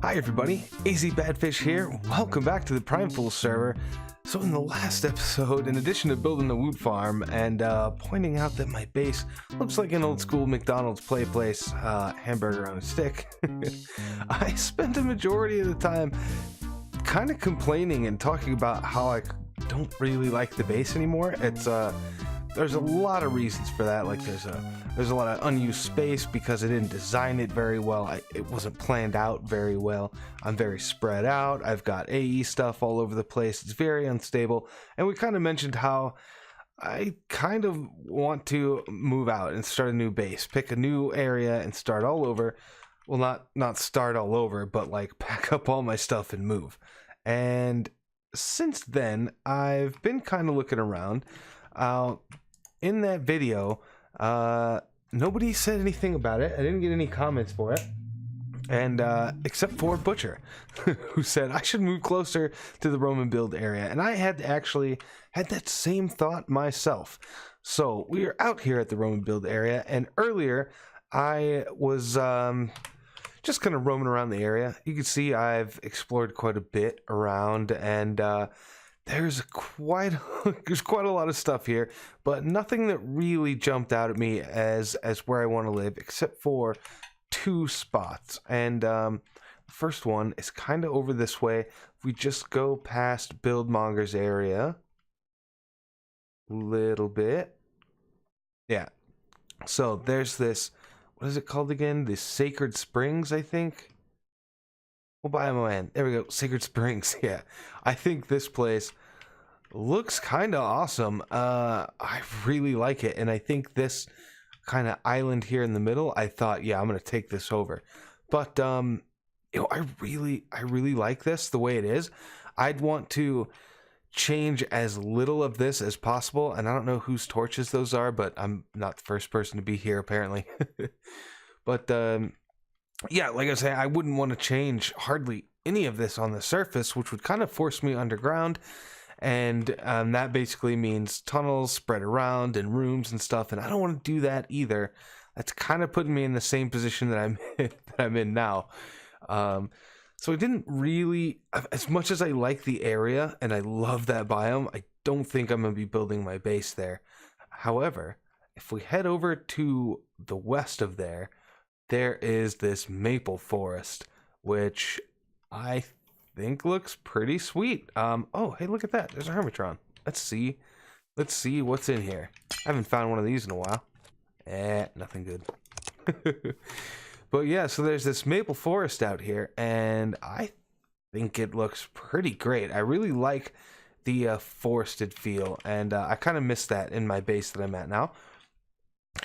Hi everybody, AZ Badfish here. Welcome back to the PrimeFools server. So in the last episode, in addition to building the woot farm and pointing out that my base looks like an old school McDonald's play place, hamburger on a stick, I spent a majority of the time kind of complaining and talking about how I don't really like the base anymore. There's a lot of reasons for that. Like there's a lot of unused space because I didn't design it very well. It wasn't planned out very well. I'm very spread out. I've got AE stuff all over the place. It's very unstable. And we kind of mentioned how I kind of want to move out and start a new base, pick a new area and start all over. Well, not start all over, but like pack up all my stuff and move. And since then, I've been kind of looking around. In that video, nobody said anything about it. I didn't get any comments for it, and except for Butcher, who said I should move closer to the Roman build area, and I had actually had that same thought myself. So we are out here at the Roman build area, and earlier I was just kind of roaming around the area. You can see I've explored quite a bit around, and there's quite a lot of stuff here, but nothing that really jumped out at me as where I want to live, except for two spots. And the first one is kind of over this way. If we just go past Buildmonger's area a little bit, yeah. So there's this. What is it called again? The Sacred Springs, I think. We'll buy him a man. There we go. Sacred Springs. Yeah. I think this place looks kind of awesome. I really like it. And I think this kind of island here in the middle, I thought, yeah, I'm going to take this over. But, you know, I really like this the way it is. I'd want to change as little of this as possible. And I don't know whose torches those are, but I'm not the first person to be here, apparently. But, yeah, like I say, I wouldn't want to change hardly any of this on the surface, which would kind of force me underground. And that basically means tunnels spread around and rooms and stuff. And I don't want to do that either. That's kind of putting me in the same position that I'm in now. So I didn't really, as much as I like the area and I love that biome, I don't think I'm going to be building my base there. However, if we head over to the west of there, there is this maple forest, which I think looks pretty sweet. Oh, hey, look at that. There's a Hermitron. Let's see what's in here. I haven't found one of these in a while. Nothing good. But yeah, so there's this maple forest out here, and I think it looks pretty great. I really like the forested feel, and I kind of miss that in my base that I'm at now.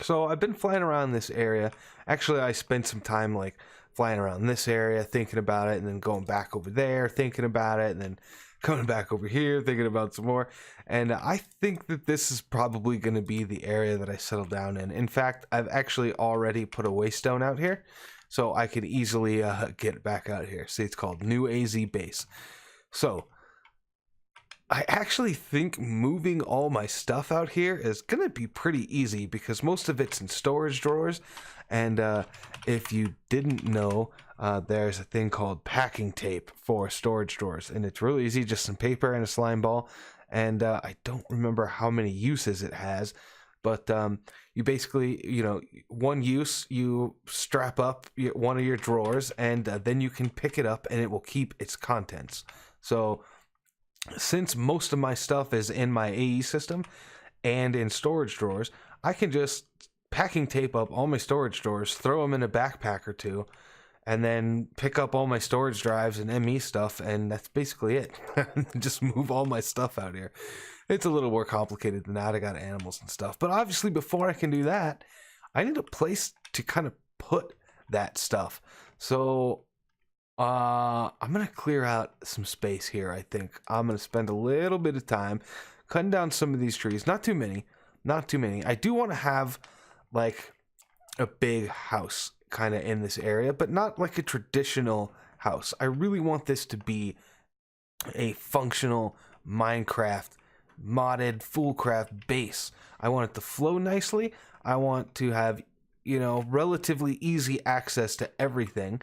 So I've been flying around this area. Actually, I spent some time like flying around this area, thinking about it, and then going back over there, thinking about it, and then coming back over here, thinking about some more. And I think that this is probably going to be the area that I settle down in. In fact, I've actually already put a waystone out here, so I could easily get back out here. See, it's called New AZ Base. So I actually think moving all my stuff out here is going to be pretty easy because most of it's in storage drawers. And if you didn't know, there's a thing called packing tape for storage drawers. And it's really easy, just some paper and a slime ball. And I don't remember how many uses it has. But you basically, you know, one use, you strap up one of your drawers. And then you can pick it up and it will keep its contents. So since most of my stuff is in my AE system and in storage drawers, I can just packing tape up all my storage drawers, throw them in a backpack or two, and then pick up all my storage drives and ME stuff, and that's basically it. Just move all my stuff out here. It's a little more complicated than that. I got animals and stuff. But obviously, before I can do that, I need a place to kind of put that stuff. So I'm going to clear out some space here, I think. I'm going to spend a little bit of time cutting down some of these trees. Not too many. Not too many. I do want to have like a big house kind of in this area, but not like a traditional house. I really want this to be a functional Minecraft modded FoolCraft base. I want it to flow nicely. I want to have, you know, relatively easy access to everything,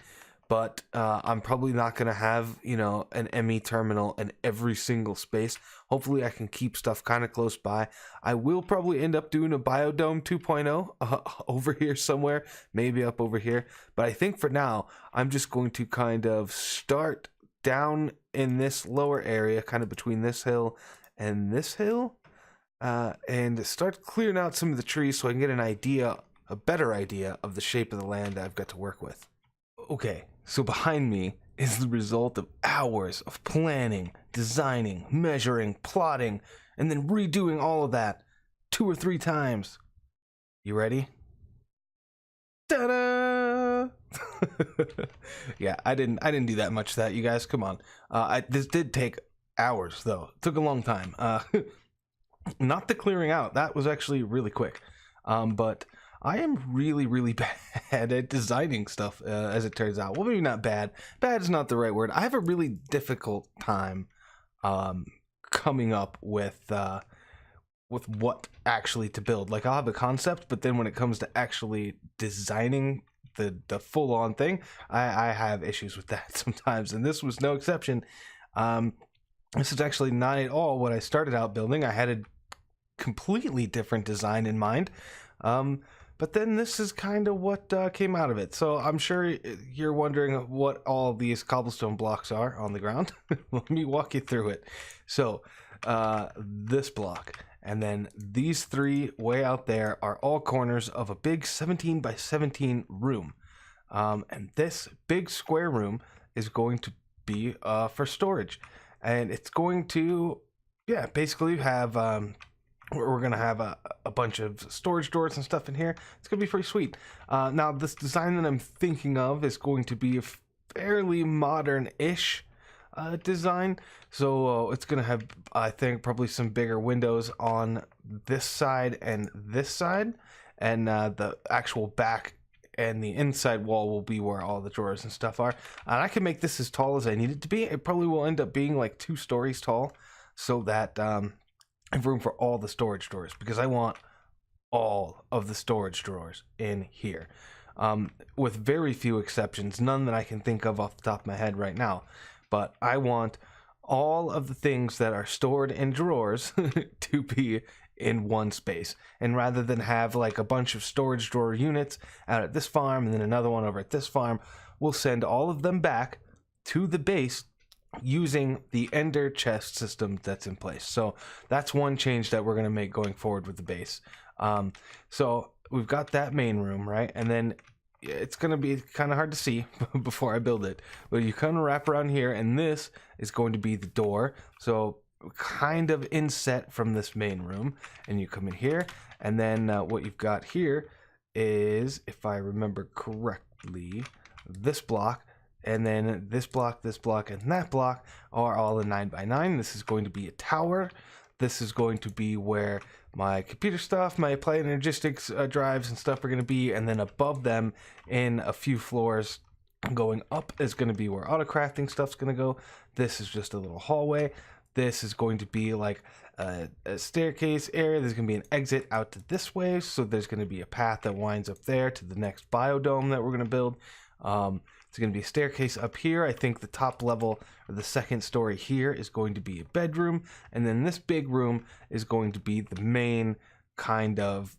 but I'm probably not going to have, you know, an ME terminal in every single space. Hopefully I can keep stuff kind of close by. I will probably end up doing a biodome 2.0 over here somewhere, maybe up over here. But I think for now, I'm just going to kind of start down in this lower area, kind of between this hill and this hill, and start clearing out some of the trees so I can get an idea, a better idea of the shape of the land that I've got to work with. Okay, so behind me is the result of hours of planning, designing, measuring, plotting, and then redoing all of that 2 or 3 times. You ready? Ta-da! Yeah, I didn't do that much of that, you guys. Come on. This did take hours, though. It took a long time. Not the clearing out. That was actually really quick. But I am really bad at designing stuff, as it turns out. Well, maybe not bad. Bad is not the right word. I have a really difficult time coming up with what actually to build. Like, I'll have a concept, but then when it comes to actually designing the full-on thing, I have issues with that sometimes, and this was no exception. This is actually not at all what I started out building. I had a completely different design in mind. But then this is kind of what came out of it. So I'm sure you're wondering what all these cobblestone blocks are on the ground. Let me walk you through it. So this block, and then these 3 way out there are all corners of a big 17 by 17 room. And this big square room is going to be for storage. And it's going to, yeah, basically have... we're going to have a bunch of storage drawers and stuff in here. It's going to be pretty sweet. Now, this design that I'm thinking of is going to be a fairly modern-ish design. So it's going to have, I think, probably some bigger windows on this side and this side. And the actual back and the inside wall will be where all the drawers and stuff are. And I can make this as tall as I need it to be. It probably will end up being like 2 stories tall, so that... I have room for all the storage drawers, because I want all of the storage drawers in here, with very few exceptions, none that I can think of off the top of my head right now. But I want all of the things that are stored in drawers to be in one space. And rather than have like a bunch of storage drawer units out at this farm and then another one over at this farm, we'll send all of them back to the base using the ender chest system that's in place. So that's one change that we're going to make going forward with the base. So we've got that main room, right? And then it's going to be kind of hard to see before I build it, but you kind of wrap around here, and this is going to be the door. So kind of inset from this main room, and you come in here, and then what you've got here is, if I remember correctly, this block, and then this block, and that block are all a 9x9. This is going to be a tower. This is going to be where my computer stuff, my applied energistics drives and stuff are going to be, and then above them in a few floors going up is going to be where autocrafting stuff's going to go. This is just a little hallway. This is going to be like a staircase area. There's going to be an exit out to this way, so there's going to be a path that winds up there to the next biodome that we're going to build. It's going to be a staircase up here. I think the top level, or the second story here, is going to be a bedroom. And then this big room is going to be the main kind of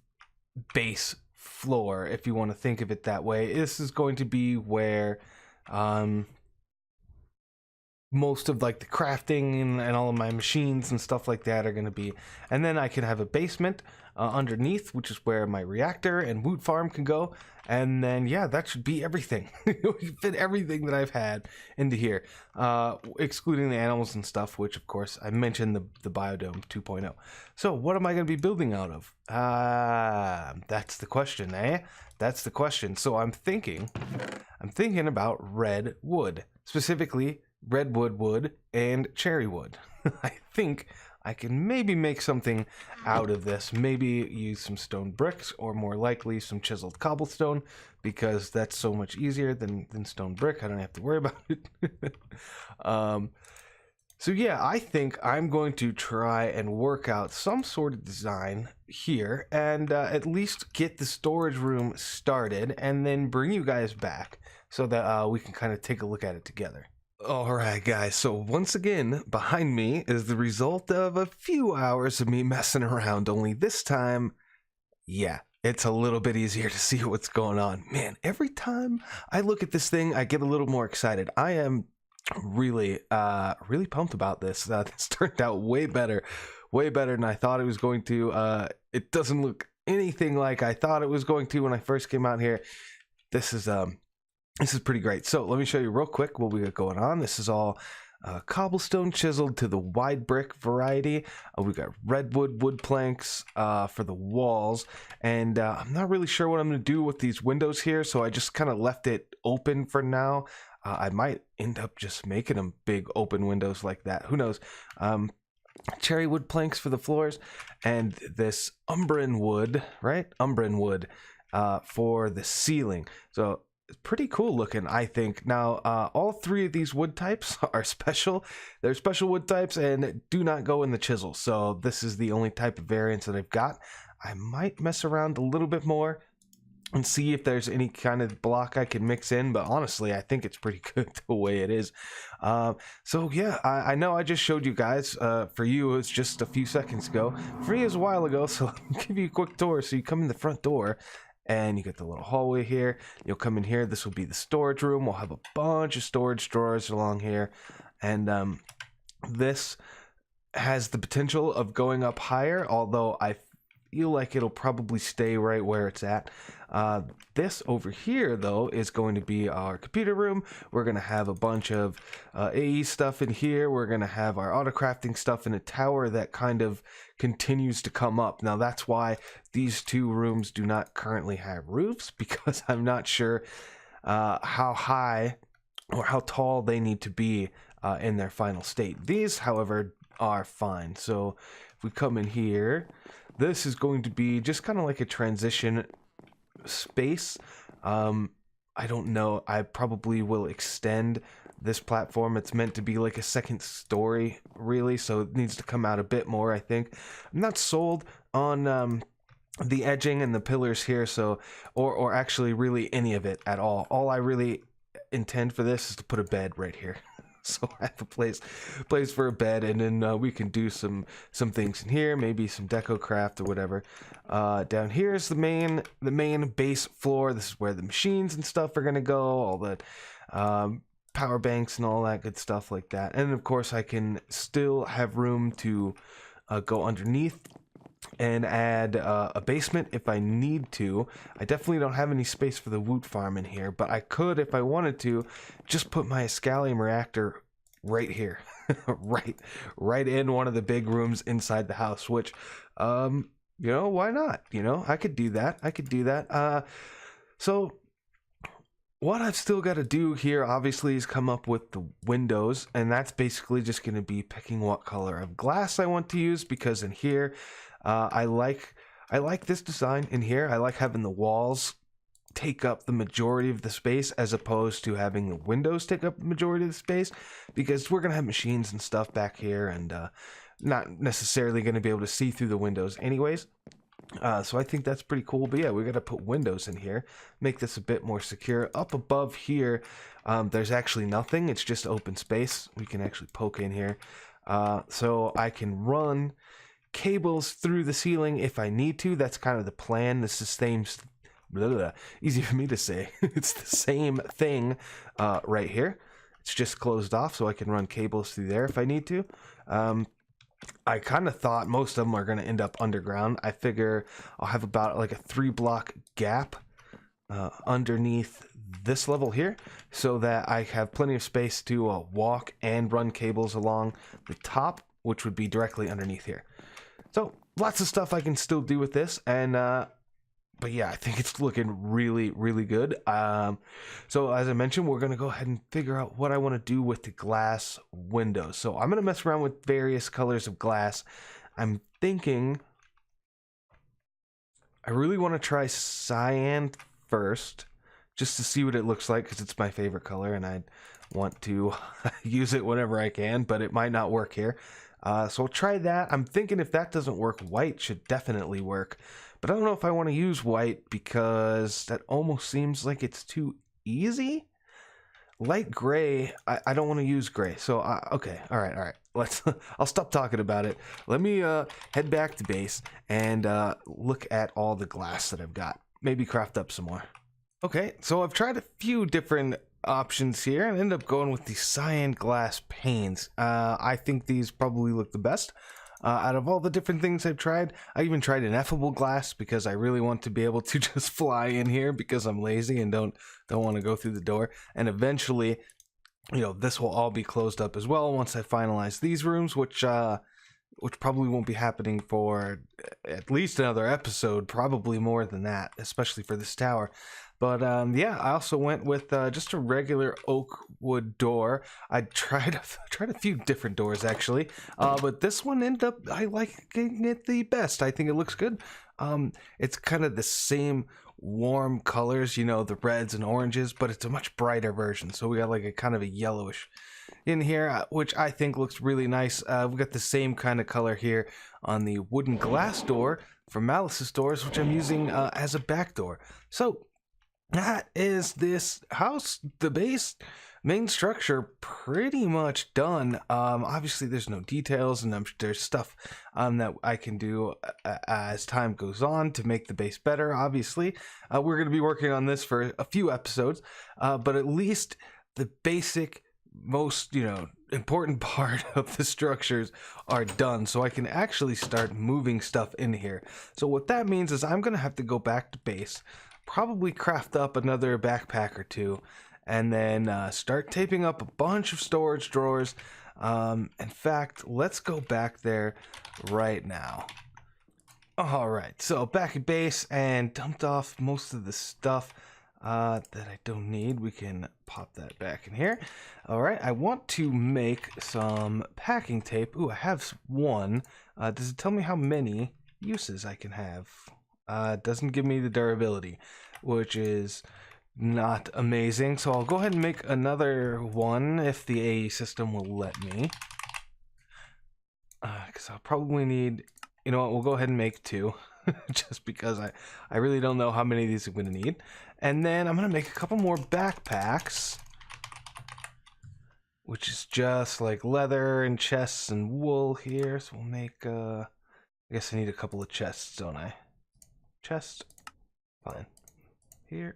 base floor, if you want to think of it that way. This is going to be where most of like the crafting and all of my machines and stuff like that are going to be. And then I can have a basement underneath, which is where my reactor and wood farm can go. And then, yeah, that should be everything. We can fit everything that I've had into here, excluding the animals and stuff, which, of course, I mentioned the Biodome 2.0. So what am I going to be building out of? That's the question, eh? That's the question. So I'm thinking about red wood, specifically redwood wood and cherry wood. I think I can maybe make something out of this. Maybe use some stone bricks, or more likely some chiseled cobblestone, because that's so much easier than stone brick. I don't have to worry about it. So yeah, I think I'm going to try and work out some sort of design here, and at least get the storage room started, and then bring you guys back so that we can kind of take a look at it together. Alright guys, so once again, behind me is the result of a few hours of me messing around, only this time, yeah, it's a little bit easier to see what's going on. Man, every time I look at this thing, I get a little more excited. I am really pumped about this. This turned out way better than I thought it was going to. It doesn't look anything like I thought it was going to when I first came out here. This is pretty great. So let me show you real quick what we got going on. This is all cobblestone chiseled to the wide brick variety. We got redwood wood planks for the walls, and I'm not really sure what I'm going to do with these windows here, so I just kind of left it open for now. I might end up just making them big open windows like that. Who knows? Cherry wood planks for the floors, and this umbran wood, right? Umbran wood for the ceiling. So it's pretty cool looking, I think. Now, all three of these wood types are special. They're special wood types and do not go in the chisel. So this is the only type of variance that I've got. I might mess around a little bit more and see if there's any kind of block I can mix in, but honestly, I think it's pretty good the way it is. So yeah, I know I just showed you guys. For you, it was just a few seconds ago. For me, it was a while ago, so I'll give you a quick tour. So you come in the front door, and you get the little hallway here. You'll come in here. This will be the storage room. We'll have a bunch of storage drawers along here, and this has the potential of going up higher, although I feel like it'll probably stay right where it's at. This over here, though, is going to be our computer room. We're going to have a bunch of AE stuff in here. We're going to have our auto-crafting stuff in a tower that kind of continues to come up. Now, that's why these two rooms do not currently have roofs, because I'm not sure how high or how tall they need to be in their final state. These, however, are fine. So if we come in here, this is going to be just kind of like a transition space. I don't know. I probably will extend this platform. It's meant to be like a second story, really, so it needs to come out a bit more, I think. I'm not sold on the edging and the pillars here, so or actually really any of it at all. All I really intend for this is to put a bed right here. So I have a place for a bed, and then we can do some things in here, maybe some deco craft or whatever. Down here is the main base floor. This is where the machines and stuff are gonna go, all the power banks and all that good stuff like that. And of course, I can still have room to go underneath and add a basement if I need to. I definitely don't have any space for the woot farm in here, but I could, if I wanted to, just put my Scallium reactor right here. right in one of the big rooms inside the house, which you know, why not? You know, I could do that. So what I've still got to do here, obviously, is come up with the windows, and that's basically just going to be picking what color of glass I want to use, because in here, I like this design in here. I like having the walls take up the majority of the space as opposed to having the windows take up the majority of the space, because we're going to have machines and stuff back here, and not necessarily going to be able to see through the windows anyways. So I think that's pretty cool. But yeah, we got to put windows in here, make this a bit more secure. Up above here, there's actually nothing. It's just open space. We can actually poke in here. So I can run cables through the ceiling if I need to. That's kind of the plan. This is easy for me to say. It's the same thing right here. It's just closed off, so I can run cables through there if I need to. I kind of thought most of them are going to end up underground. I figure I'll have about like a 3-block gap underneath this level here, so that I have plenty of space to walk and run cables along the top, which would be directly underneath here. So lots of stuff I can still do with this, and but yeah, I think it's looking really good. So as I mentioned, we're gonna go ahead and figure out what I want to do with the glass windows. So I'm gonna mess around with various colors of glass. I'm thinking I really want to try cyan first, just to see what it looks like, because it's my favorite color and I want to use it whenever I can, but it might not work here. So I'll try that. I'm thinking if that doesn't work, white should definitely work. But I don't know if I want to use white, because that almost seems like it's too easy. light gray, I don't want to use gray. So, okay, all right. Let's. I'll stop talking about it. Let me head back to base and look at all the glass that I've got. Maybe craft up some more. Okay, so I've tried a few different options here and ended up going with the cyan glass panes. I think these probably look the best. Out of all the different things I've tried, I even tried ineffable glass because I really want to be able to just fly in here because I'm lazy and don't want to go through the door. And eventually, you know, this will all be closed up as well once I finalize these rooms, which probably won't be happening for at least another episode, probably more than that, especially for this tower. But yeah, I also went with just a regular oak wood door. I tried a few different doors actually, but this one ended up I liking it the best. I think it looks good. It's kind of the same warm colors, you know, the reds and oranges, but it's a much brighter version. So we got like a kind of a yellowish in here, which I think looks really nice. We got the same kind of color here on the wooden glass door from Malice's doors, which I'm using as a back door. So that is this house, the base main structure pretty much done. Obviously there's no details, and there's stuff that I can do as time goes on to make the base better. Obviously we're going to be working on this for a few episodes, but at least the basic most, you know, important part of the structures are done, so I can actually start moving stuff in here. So what that means is I'm going to have to go back to base, probably craft up another backpack or two, and then start taping up a bunch of storage drawers. In fact, let's go back there right now. Alright, so back at base and dumped off most of the stuff that I don't need. We can pop that back in here. Alright, I want to make some packing tape. Ooh, I have one. Does it tell me how many uses I can have? It doesn't give me the durability, which is not amazing. So I'll go ahead and make another one if the AE system will let me. Because I'll probably need, you know what, we'll go ahead and make two. Just because I really don't know how many of these I'm going to need. And then I'm going to make a couple more backpacks, which is just like leather and chests and wool here. So we'll make, I guess I need a couple of chests, don't I? Chest, fine. Here,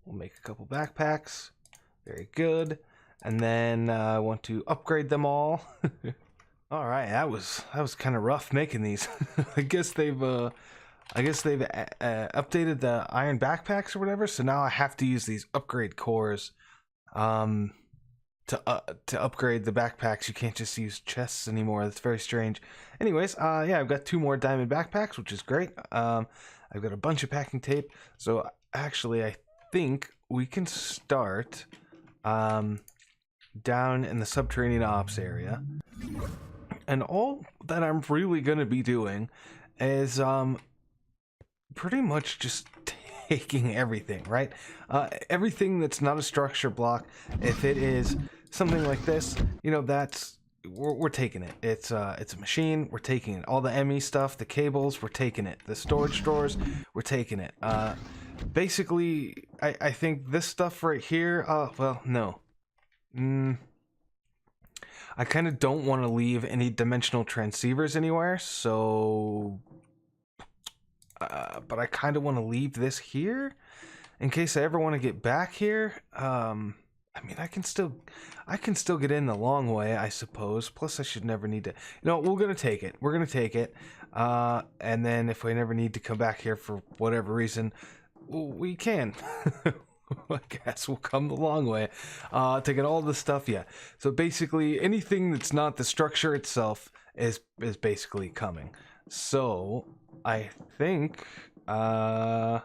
we'll make a couple backpacks. Very good. And then I want to upgrade them all. All right, that was kind of rough making these. I guess they've updated the iron backpacks or whatever. So now I have to use these upgrade cores to upgrade the backpacks. You can't just use chests anymore. That's very strange. Anyways, yeah, I've got 2 more diamond backpacks, which is great. I've got a bunch of packing tape. So actually, I think we can start down in the subterranean ops area. And all that I'm really going to be doing is pretty much just taking everything, right? Everything that's not a structure block, if it is something like this, you know, that's we're taking it. It's a machine, we're taking it. All the ME stuff, the cables, we're taking it. The storage drawers, we're taking it. Basically, I think this stuff right here, well, no. I kind of don't want to leave any dimensional transceivers anywhere, so but I kind of want to leave this here in case I ever want to get back here. I mean, I can still get in the long way, I suppose. Plus, I should never need to. You know, we're gonna take it. We're gonna take it, and then if we never need to come back here for whatever reason, we can. I guess we'll come the long way to get all the stuff. Yeah. So basically, anything that's not the structure itself is basically coming. So I think, yeah,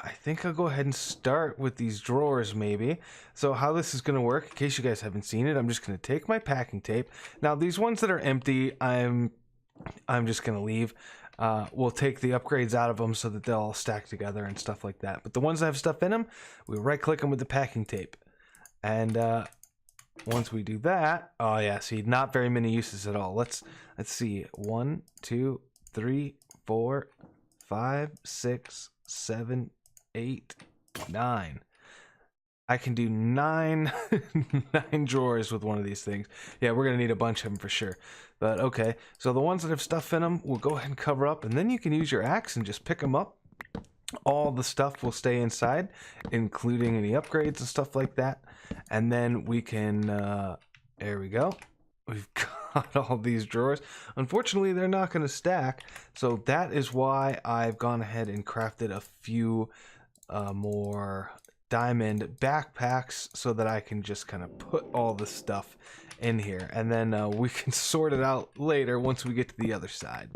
I think I'll go ahead and start with these drawers maybe. So how this is going to work, in case you guys haven't seen it, I'm just going to take my packing tape. Now these ones that are empty, I'm just going to leave. We'll take the upgrades out of them so that they'll all stack together and stuff like that. But the ones that have stuff in them, we right click them with the packing tape. And once we do that, oh yeah, see, not very many uses at all. Let's see, 1, 2, 3, 4, 5, 6, 7, 8, 9. I can do 9 9 drawers with one of these things. Yeah, we're gonna need a bunch of them for sure. But okay, so the ones that have stuff in them, we'll go ahead and cover up, and then you can use your axe and just pick them up. All the stuff will stay inside, including any upgrades and stuff like that. And then we can, there we go. We've got all these drawers. Unfortunately, they're not going to stack, so that is why I've gone ahead and crafted a few more diamond backpacks so that I can just kind of put all the stuff in here, and then we can sort it out later once we get to the other side.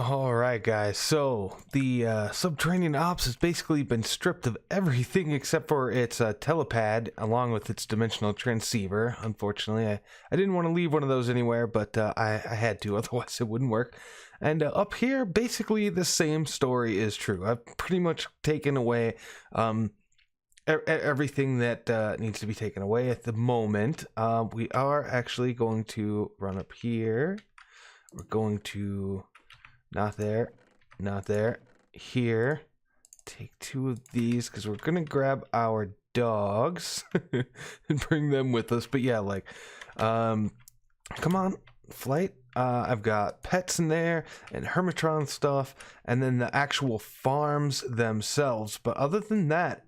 Alright guys, so the subterranean ops has basically been stripped of everything except for its telepad along with its dimensional transceiver. Unfortunately, I didn't want to leave one of those anywhere, but I had to, otherwise it wouldn't work. And up here, basically the same story is true. I've pretty much taken away everything that needs to be taken away at the moment. We are actually going to run up here. We're going to... Not there, not there, here. Take 2 of these because we're gonna grab our dogs and bring them with us. But yeah, like, come on, flight. I've got pets in there and Hermitron stuff, and then the actual farms themselves. But other than that,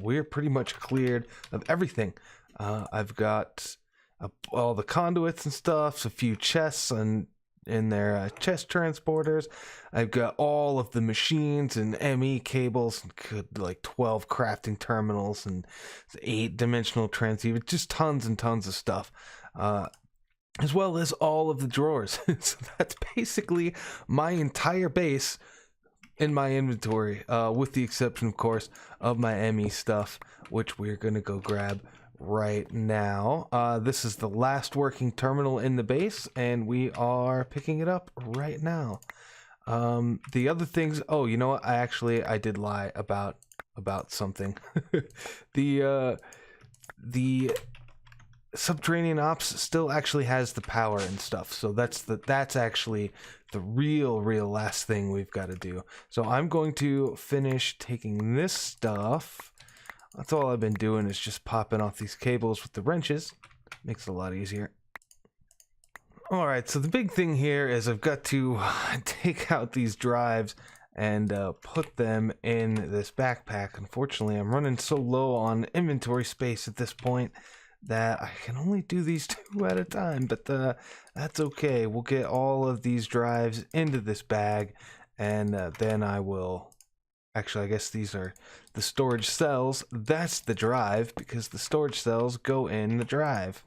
we're pretty much cleared of everything. I've got all the conduits and stuff, a few chests and in their chest transporters. I've got all of the machines and ME cables, like 12 crafting terminals and 8 dimensional transceivers, just tons and tons of stuff, as well as all of the drawers. So that's basically my entire base in my inventory, with the exception, of course, of my ME stuff, which we're gonna go grab right now. This is the last working terminal in the base, and we are picking it up right now. The other things, oh, you know what, I did lie about something. The subterranean ops still actually has the power and stuff, so that's actually the real last thing we've got to do. So I'm going to finish taking this stuff. That's all I've been doing, is just popping off these cables with the wrenches. Makes it a lot easier. Alright, so the big thing here is I've got to take out these drives and put them in this backpack. Unfortunately, I'm running so low on inventory space at this point that I can only do these 2 at a time, but that's okay. We'll get all of these drives into this bag, and then I will... Actually, I guess these are the storage cells. That's the drive, because the storage cells go in the drive.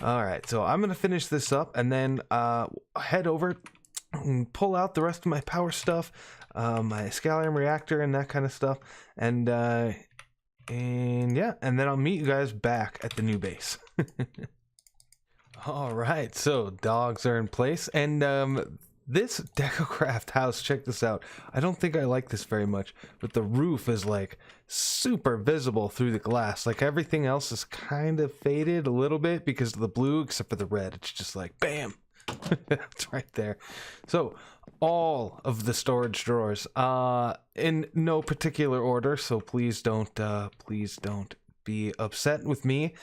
Alright, so I'm going to finish this up and then head over and pull out the rest of my power stuff, my scalarium reactor and that kind of stuff. And yeah, and then I'll meet you guys back at the new base. Alright, so dogs are in place, and this DecoCraft house, check this out. I don't think I like this very much, but the roof is like super visible through the glass. Like everything else is kind of faded a little bit because of the blue, except for the red. It's just like, bam! It's right there. So all of the storage drawers, in no particular order, so please don't be upset with me.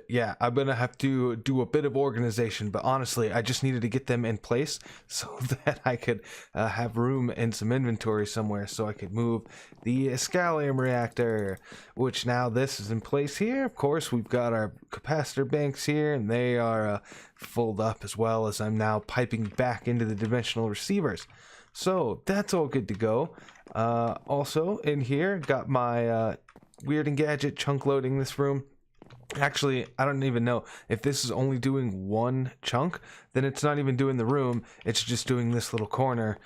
Yeah, I'm gonna have to do a bit of organization, but honestly, I just needed to get them in place so that I could have room in some inventory somewhere, so I could move the scalarium reactor, which now this is in place here. Of course, we've got our capacitor banks here, and they are filled up, as well as I'm now piping back into the dimensional receivers. So that's all good to go. Also in here, got my Weird and Gadget chunk loading this room. Actually, I don't even know if this is only doing 1 chunk, then it's not even doing the room, it's just doing this little corner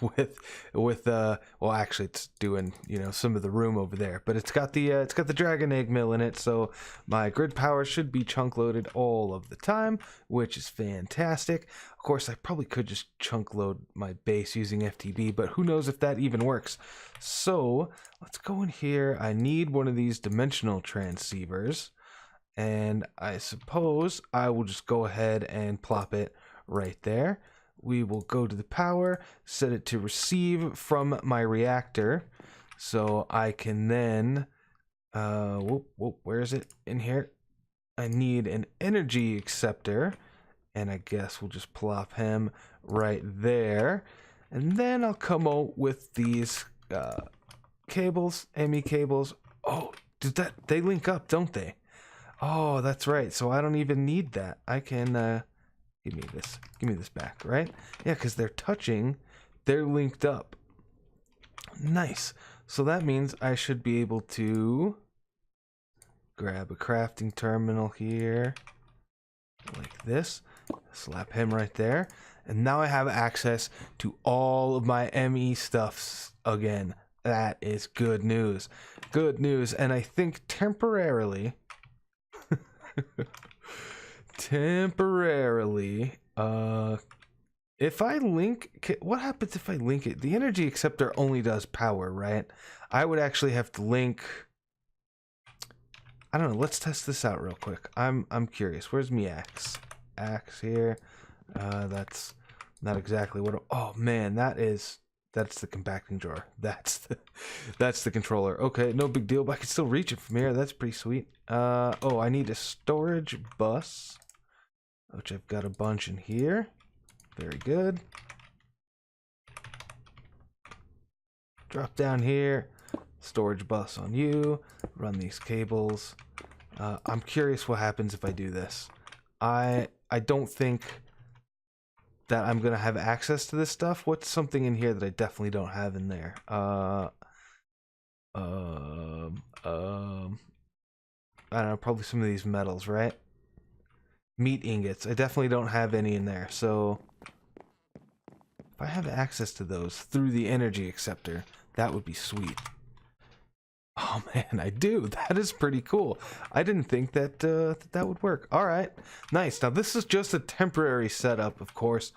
with well, actually it's doing, you know, some of the room over there, but it's got the dragon egg mill in it, so my grid power should be chunk loaded all of the time, which is fantastic. Of course, I probably could just chunk load my base using FTB, but who knows if that even works. So let's go in here. I need one of these dimensional transceivers, and I suppose I will just go ahead and plop it right there. we will go to the power, set it to receive from my reactor, so I can then, where is it? In here. I need an energy acceptor, and I guess we'll just plop him right there, and then I'll come out with these cables, ME cables. Oh, they link up, don't they? Oh, that's right. So I don't even need that. I can give me this back, right? Yeah, because they're touching, they're linked up. Nice. So that means I should be able to grab a crafting terminal here like this, slap him right there, and now I have access to all of my ME stuffs again. That is good news. Good news. And I think temporarily if I link, what happens if I link it? The energy acceptor only does power, right? I would actually have to link, I don't know, let's test this out real quick. I'm curious. Where's me axe? Axe here. That's not exactly what, oh man, that's the compacting drawer. That's the controller. Okay, no big deal, but I can still reach it from here. That's pretty sweet. Oh, I need a storage bus, which I've got a bunch in here. Very good. Drop down here. Storage bus on you. Run these cables. I'm curious what happens if I do this. I don't think that I'm gonna have access to this stuff. What's something in here that I definitely don't have in there? I don't know, probably some of these metals, right? Meat ingots. I definitely don't have any in there. So if I have access to those through the energy acceptor, that would be sweet. Oh man, I do. That is pretty cool. I didn't think that that would work. All right, nice. Now this is just a temporary setup, of course.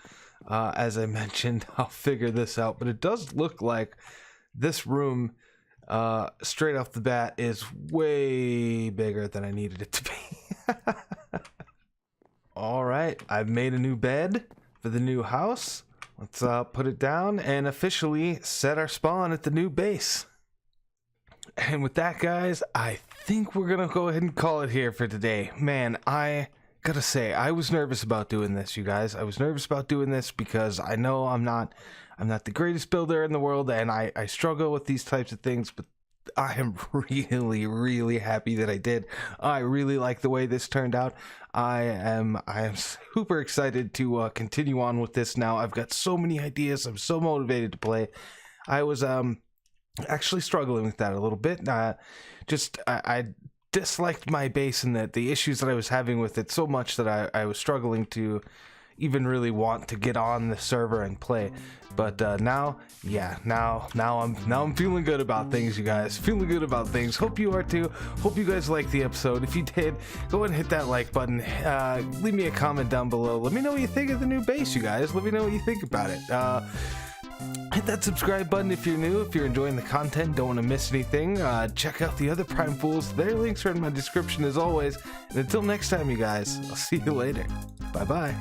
As I mentioned, I'll figure this out, but it does look like this room, straight off the bat, is way bigger than I needed it to be. All right, I've made a new bed for the new house. Let's put it down and officially set our spawn at the new base. And with that, guys, I think we're gonna go ahead and call it here for today. Man, I gotta say, I was nervous about doing this, you guys. I was nervous about doing this because I know I'm not the greatest builder in the world, and I struggle with these types of things, but I am really, really happy that I did. I really like the way this turned out. I am super excited to continue on with this now. I've got so many ideas. I'm so motivated to play. I was actually struggling with that a little bit. I disliked my base and the issues that I was having with it so much that I was struggling to even really want to get on the server and play. But now I'm feeling good about things, you guys. Feeling good about things. Hope you are too. Hope you guys liked the episode. If you did, go ahead and hit that like button. Leave me a comment down below. Let me know what you think of the new base, you guys. Let me know what you think about it. Hit that subscribe button if you're new, if you're enjoying the content, don't want to miss anything. Check out the other PrimeFools. Their links are in my description as always. And until next time, you guys, I'll see you later. Bye-bye.